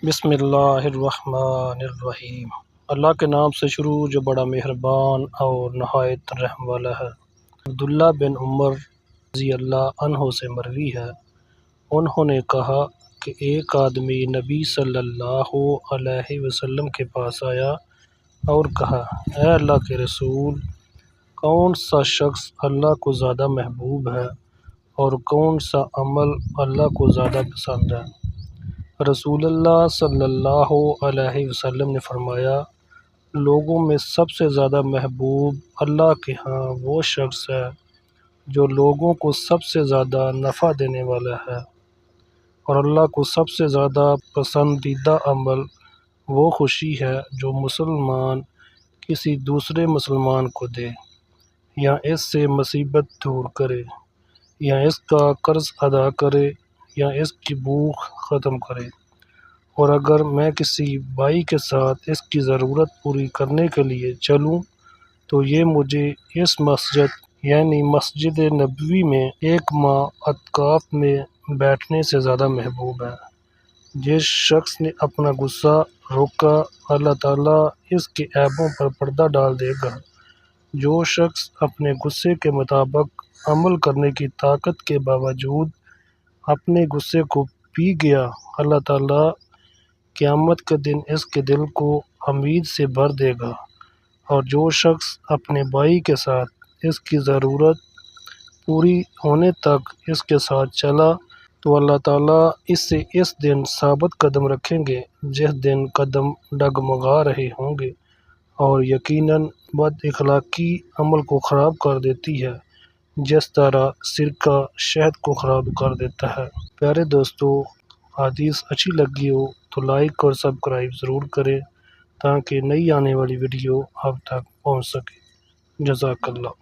بسم اللہ الرحمن الرحیم۔ اللہ کے نام سے شروع جو بڑا مہربان اور نہایت رحم والا ہے۔ عبداللہ بن عمر رضی اللہ عنہ سے مروی ہے، انہوں نے کہا کہ ایک آدمی نبی صلی اللہ علیہ وسلم کے پاس آیا اور کہا، اے اللہ کے رسول، کون سا شخص اللہ کو زیادہ محبوب ہے اور کون سا عمل اللہ کو زیادہ پسند ہے؟ رسول اللہ صلی اللہ علیہ وسلم نے فرمایا، لوگوں میں سب سے زیادہ محبوب اللہ کے ہاں وہ شخص ہے جو لوگوں کو سب سے زیادہ نفع دینے والا ہے، اور اللہ کو سب سے زیادہ پسندیدہ عمل وہ خوشی ہے جو مسلمان کسی دوسرے مسلمان کو دے، یا اس سے مصیبت دور کرے، یا اس کا قرض ادا کرے، یا اس کی بھوک ختم کرے۔ اور اگر میں کسی بھائی کے ساتھ اس کی ضرورت پوری کرنے کے لیے چلوں تو یہ مجھے اس مسجد یعنی مسجد نبوی میں ایک ماہ اعتکاف میں بیٹھنے سے زیادہ محبوب ہے۔ جس شخص نے اپنا غصہ روکا، اللہ تعالیٰ اس کے عیبوں پر پردہ ڈال دے گا۔ جو شخص اپنے غصے کے مطابق عمل کرنے کی طاقت کے باوجود اپنے غصے کو پی گیا، اللہ تعالیٰ قیامت کے دن اس کے دل کو امید سے بھر دے گا۔ اور جو شخص اپنے بھائی کے ساتھ اس کی ضرورت پوری ہونے تک اس کے ساتھ چلا تو اللہ تعالیٰ اس سے اس دن ثابت قدم رکھیں گے جس دن قدم ڈگمگا رہے ہوں گے، اور یقیناً بد اخلاقی عمل کو خراب کر دیتی ہے جس طرح سرکہ شہد کو خراب کر دیتا ہے۔ پیارے دوستو، حدیث اچھی لگی ہو تو لائک اور سبسکرائب ضرور کریں تاکہ نئی آنے والی ویڈیو آپ تک پہنچ سکے۔ جزاک اللہ۔